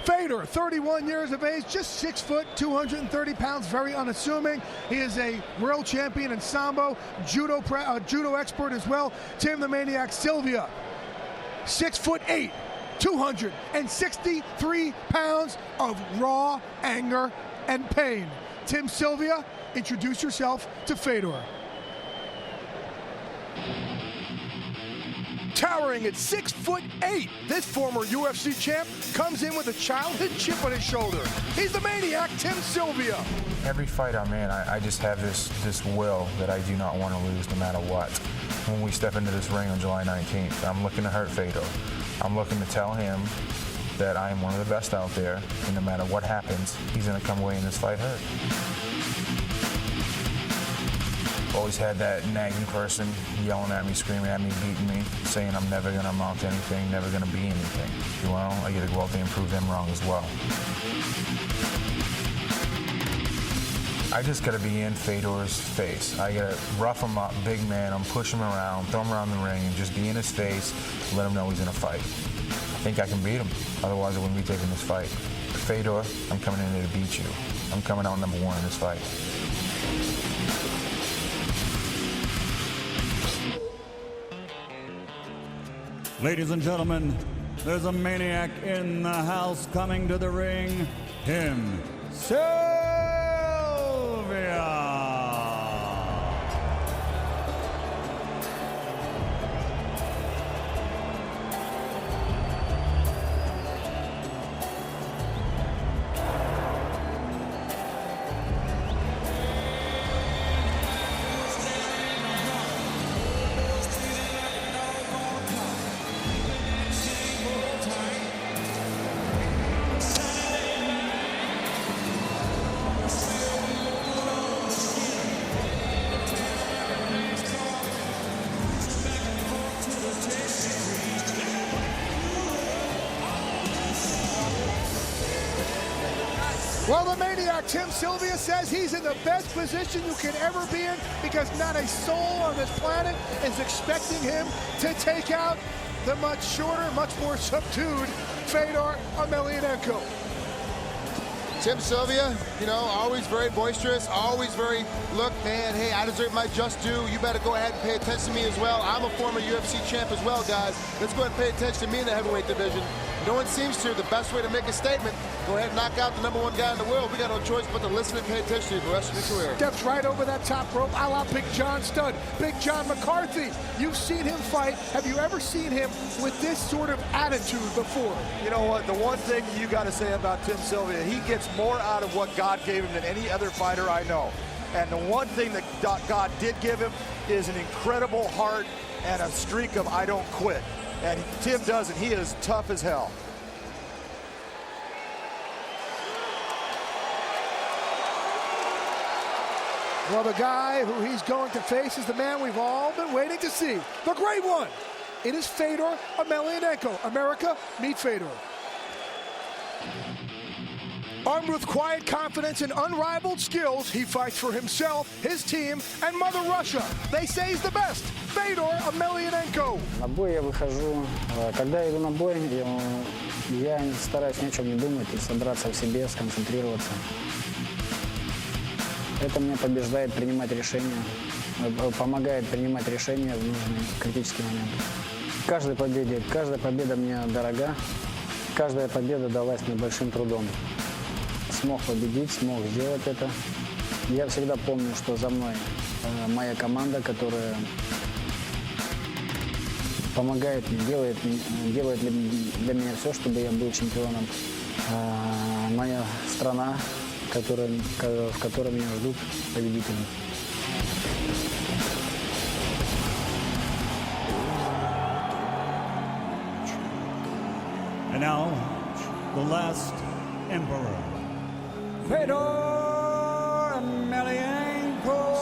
Fedor, 31 years of age, just 6 foot, 230 pounds, very unassuming. He is a world champion in Sambo, judo expert as well. Tim the Maniac Sylvia, 6 foot 8, 263 pounds of raw anger and pain. Tim Sylvia, introduce yourself to Fedor. Towering at 6 foot 8, this former UFC champ comes in with a childhood chip on his shoulder. He's the Maniac, Tim Sylvia. Every fight I'm in, I just have this will that I do not want to lose no matter what. When we step into this ring on July 19th, I'm looking to hurt Fedor. I'm looking to tell him that I am one of the best out there, and no matter what happens, he's going to come away in this fight hurt. Always had that nagging person yelling at me, screaming at me, beating me, saying I'm never going to amount to anything, never going to be anything. Well, I get to go out there and prove them wrong as well. I just got to be in Fedor's face. I got to rough him up, big man him, push him around, throw him around the ring, and just be in his face, let him know he's in a fight. I think I can beat him. Otherwise, I wouldn't be taking this fight. Fedor, I'm coming in there to beat you. I'm coming out number one in this fight. Ladies and gentlemen, there's a maniac in the house coming to the ring, Tim Sylvia. Well, the Maniac, Tim Sylvia, says he's in the best position you can ever be in because not a soul on this planet is expecting him to take out the much shorter, much more subdued Fedor Emelianenko. Tim Sylvia, you know, always very boisterous, always very, look, man, hey, I deserve my just due. You better go ahead and pay attention to me as well. I'm a former UFC champ as well, guys. Let's go ahead and pay attention to me in the heavyweight division. No one seems to. The best way to make a statement, go ahead and knock out the #1 guy in the world. We got no choice but to listen and pay attention to you the rest of your career. Steps right over that top rope, a la Big John Studd, Big John McCarthy. You've seen him fight. Have you ever seen him with this sort of attitude before? You know what? The one thing you got to say about Tim Sylvia, he gets more out of what God gave him than any other fighter I know. And the one thing that God did give him is an incredible heart and a streak of I don't quit. And Tim doesn't. He is tough as hell. Well, the guy who he's going to face is the man we've all been waiting to see. The great one. It is Fedor Emelianenko. America, meet Fedor. Armed with quiet confidence and unrivaled skills, he fights for himself, his team, and Mother Russia. They say he's the best. Fedor Emelianenko. На бой я выхожу. Когда я иду на бой, я стараюсь ни о чем не думать и собраться в себе, сконцентрироваться. Это мне побеждает принимать решения, помогает принимать решения в нужные критические моменты. Каждая победа мне дорога, каждая победа далась мне большим трудом. Смог победить, смог сделать это. Я всегда помню, что за мной моя команда, которая помогает мне, делает для меня все, чтобы я был чемпионом. Моя страна, в которой меня ждут победители. And now, the last emperor, Fedor Emelianenko.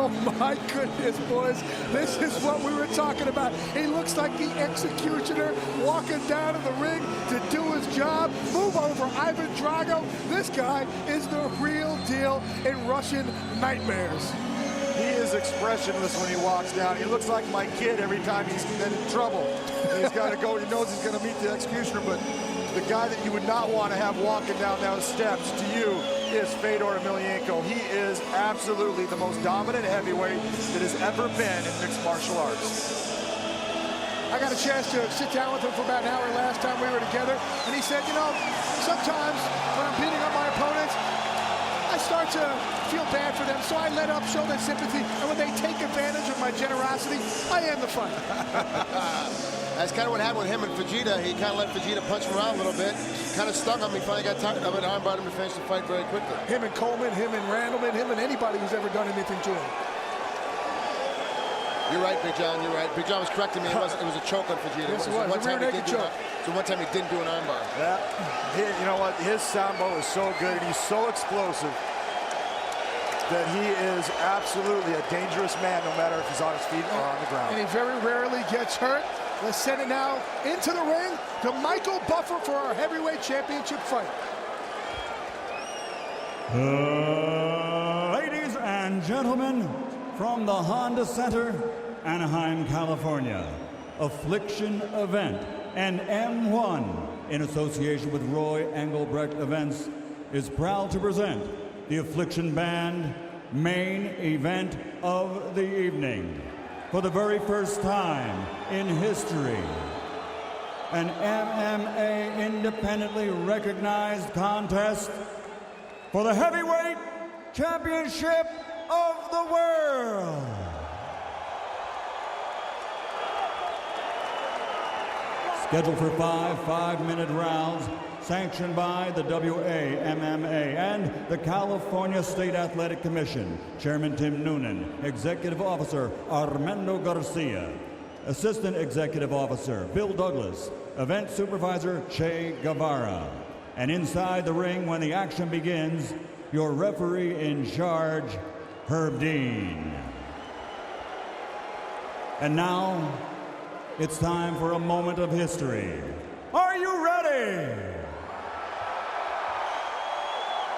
Oh My goodness, boys. This is what we were talking about. He looks like the executioner walking down to the ring to do his job. Move over, Ivan Drago. This guy is the real deal in Russian nightmares. He is expressionless when he walks down. He looks like my kid every time he's in trouble. He's got to go. He knows he's going to meet the executioner, but the guy that you would not want to have walking down those steps to you is Fedor Emelianenko. He is absolutely the most dominant heavyweight that has ever been in mixed martial arts. I got a chance to sit down with him for about an hour last time we were together, and he said, you know, sometimes when I'm beating up my opponents, I start to feel bad for them, so I let up, show them sympathy, and when they take advantage of my generosity, I end the fight. That's kind of what happened with him and Fujita. He kind of let Fujita punch him around a little bit. Kind of stuck on me, finally got tired of it, armbarred him to finish the fight very quickly. Him and Coleman, him and Randleman, him and anybody who's ever done anything to him. You're right, Big John, you're right. Big John was correcting me. It was a choke on Fujita. Yes, it was. One time a rear naked choke. So one time he didn't do an armbar. Yeah. You know what? His sambo is so good, and he's so explosive that he is absolutely a dangerous man, no matter if he's on his feet or on the ground. And he very rarely gets hurt. Let's send it now into the ring to Michael Buffer for our heavyweight championship fight. Ladies and gentlemen, from the Honda Center, Anaheim, California, Affliction Event and M1, in association with Roy Engelbrecht Events, is proud to present the Affliction-BANNED main event of the evening. For the very first time in history, an MMA independently recognized contest for the heavyweight championship of the world. Scheduled for five-minute rounds, sanctioned by the WAMMA and the California State Athletic Commission. Chairman Tim Noonan, Executive Officer Armando Garcia, Assistant Executive Officer Bill Douglas, Event Supervisor Che Guevara. And inside the ring when the action begins, your referee in charge, Herb Dean. And now, it's time for a moment of history. Are you ready?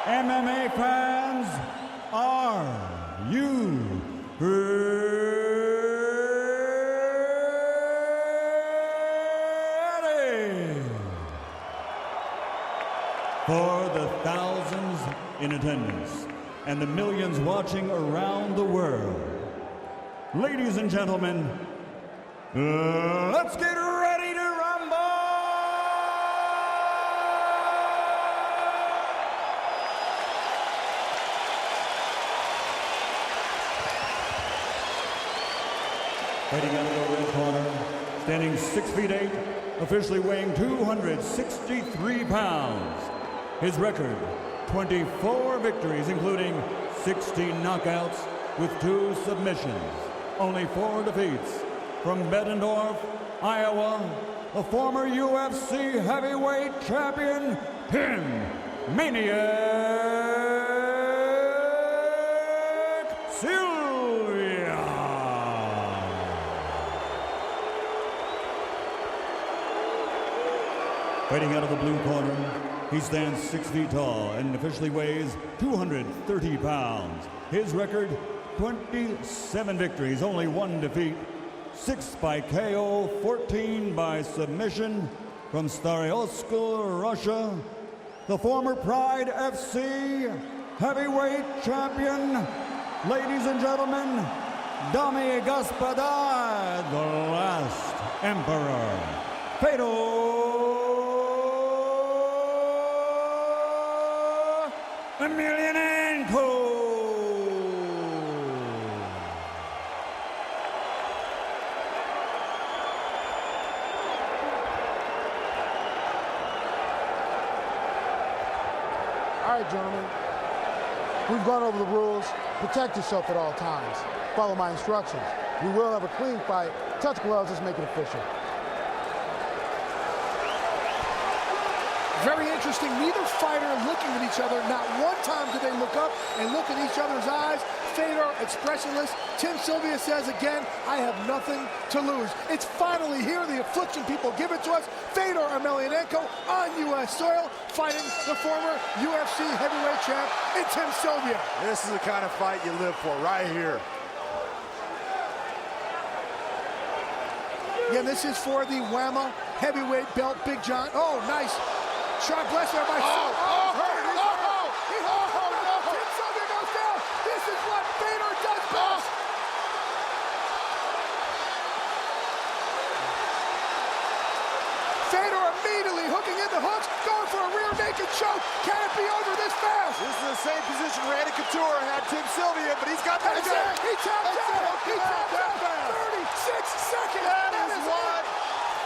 MMA fans, are you ready? For the thousands in attendance and the millions watching around the world, ladies and gentlemen, let's get ready to rumble! Fighting out of the red corner, standing 6'8", officially weighing 263 pounds. His record, 24 victories, including 16 knockouts with 2 submissions. Only 4 defeats. From Bettendorf, Iowa, the former UFC heavyweight champion, Maniac Sylvia. Fighting out of the blue corner, he stands 6 feet tall and officially weighs 230 pounds. His record, 27 victories, only 1 defeat. 6 by KO, 14 by submission. From Staroyarsk, Russia, the former Pride FC heavyweight champion. Ladies and gentlemen, Dame y Господа, the last emperor, Fedor Emelianenko. All right, gentlemen, we've gone over the rules. Protect yourself at all times. Follow my instructions. We will have a clean fight. Touch gloves, let's make it official. Very interesting. Neither fighter looking at each other. Not one time did they look up and look in each other's eyes. Fedor expressionless. Tim Sylvia says again, I have nothing to lose. It's finally here. The Affliction people give it to us. Fedor Emelianenko on U.S. soil, fighting the former UFC heavyweight champ in Tim Sylvia. This is the kind of fight you live for right here. Again, this is for the WAMA heavyweight belt. Big John. Oh, nice. Sharp bless there by hurt. Tim Sylvia goes down. This is what Fedor does best. Fedor immediately hooking in the hooks, going for a rear naked choke. Can it be over this fast? This is the same position Randy Couture had Tim Sylvia, but he's got that again. He tapped out. He tapped out. 36 seconds. That is what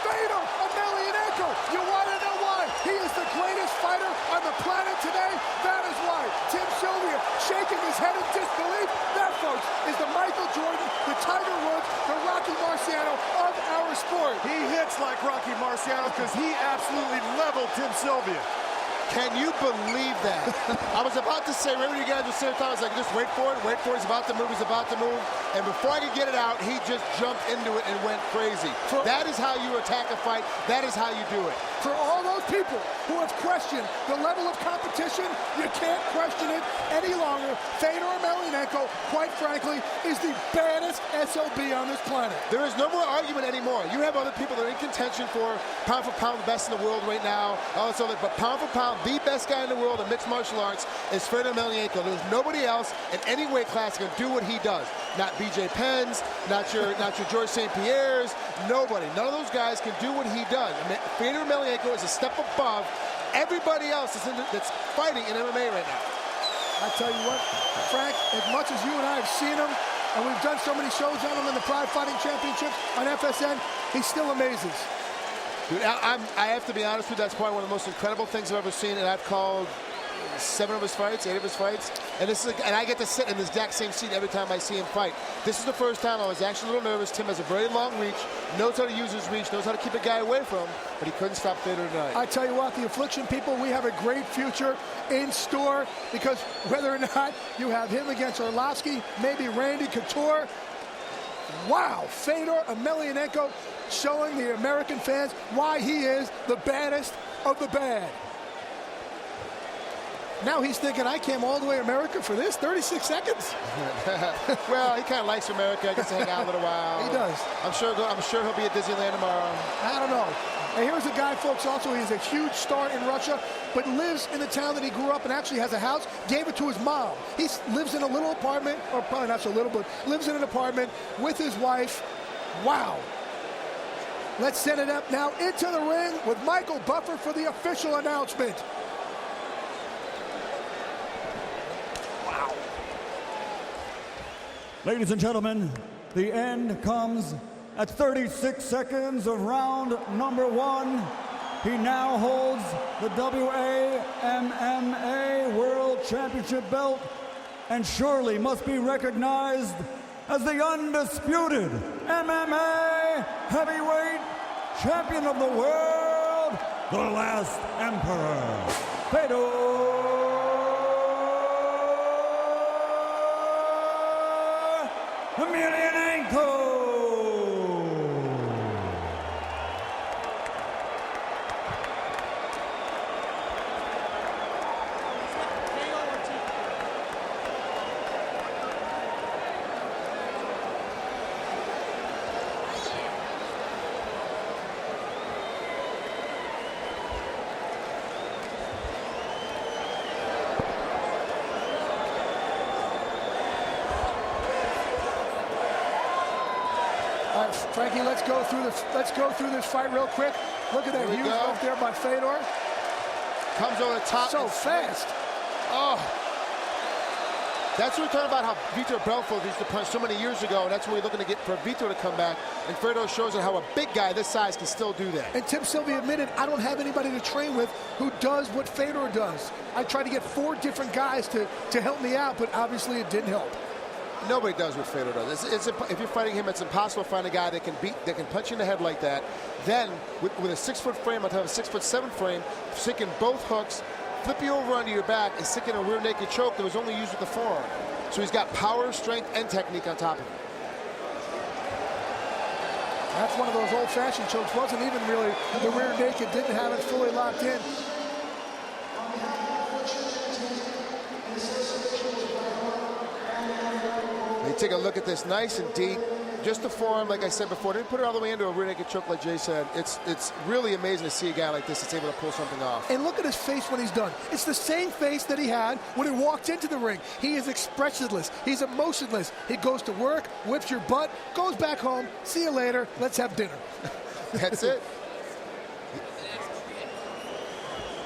Fedor Emelianenko. You want to know why? He is the greatest fighter on the planet today. That is why. Tim Sylvia shaking his head in disbelief. That, folks, is the Michael Jordan, the Tiger Woods, the Rocky Marciano of our sport. he hits like Rocky Marciano because he absolutely leveled Tim Sylvia. Can you believe that? I was about to say, remember you guys were sitting there, I was like, just wait for it, he's about to move, And before I could get it out, he just jumped into it and went crazy. That is how you attack a fight. That is how you do it. For all those people who have questioned the level of competition, you can't question it any longer. Fedor Emelianenko, quite frankly, is the baddest SOB on this planet. There is no more argument anymore. You have other people that are in contention for pound the best in the world right now, all this other, but pound for pound, the best guy in the world in mixed martial arts is Fedor Emelianenko. There's nobody else in any weight class can do what he does. Not BJ Penn's, not your George St. Pierre's, nobody. None of those guys can do what he does. I mean, Fedor Emelianenko is a step above everybody else that's fighting in MMA right now. I tell you what, Frank, as much as you and I have seen him, and we've done so many shows on him in the Pride Fighting Championships on FSN, he still amazes. Dude, I have to be honest with you, that's probably one of the most incredible things I've ever seen, and I've called 7 of his fights, 8 of his fights, and I get to sit in this exact same seat every time I see him fight. This is the first time I was actually a little nervous. Tim has a very long reach, knows how to use his reach, knows how to keep a guy away from him, but he couldn't stop Fedor tonight. I tell you what, the Affliction people, we have a great future in store, because whether or not you have him against Arlovsky, maybe Randy Couture, wow, Fedor Emelianenko showing the American fans why he is the baddest of the bad. Now he's thinking, I came all the way to America for this, 36 seconds. Well, he kind of likes America. Gets to hang out a little while. He does. I'm sure he'll be at Disneyland tomorrow. I don't know. And here's a guy, folks, also, he's a huge star in Russia, but lives in the town that he grew up and actually has a house, gave it to his mom. He lives in a little apartment, or probably not so little, but lives in an apartment with his wife. Wow. Let's set it up now into the ring with Michael Buffer for the official announcement. Wow. Ladies and gentlemen, the end comes at 36 seconds of round number 1. He now holds the WAMMA World Championship belt and surely must be recognized as the undisputed MMA heavyweight champion of the world, the last emperor, Fedor Emelianenko. All right, Frankie, let's go through this fight real quick. Look at that huge move there by Fedor. Comes over the top. So fast. Oh. That's what we're talking about, how Vitor Belfort used to punch so many years ago, and that's what we're looking to get for Vitor to come back. And Fedor shows it how a big guy this size can still do that. And Tim Sylvia admitted, I don't have anybody to train with who does what Fedor does. I tried to get 4 different guys to help me out, but obviously it didn't help. Nobody does what Fedor does. If you're fighting him, it's impossible to find a guy that can punch you in the head like that. Then, with a 6-foot frame on top of a 6'7" frame, sticking both hooks, flip you over onto your back, and sticking a rear naked choke that was only used with the forearm. So he's got power, strength, and technique on top of it. That's one of those old-fashioned chokes. Wasn't even really the rear naked, didn't have it fully locked in. They take a look at this nice and deep. Just the forearm, like I said before. Didn't put it all the way into a rear naked choke like Jay said. It's really amazing to see a guy like this that's able to pull something off. And look at his face when he's done. It's the same face that he had when he walked into the ring. He is expressionless. He's emotionless. He goes to work, whips your butt, goes back home. See you later. Let's have dinner. That's it.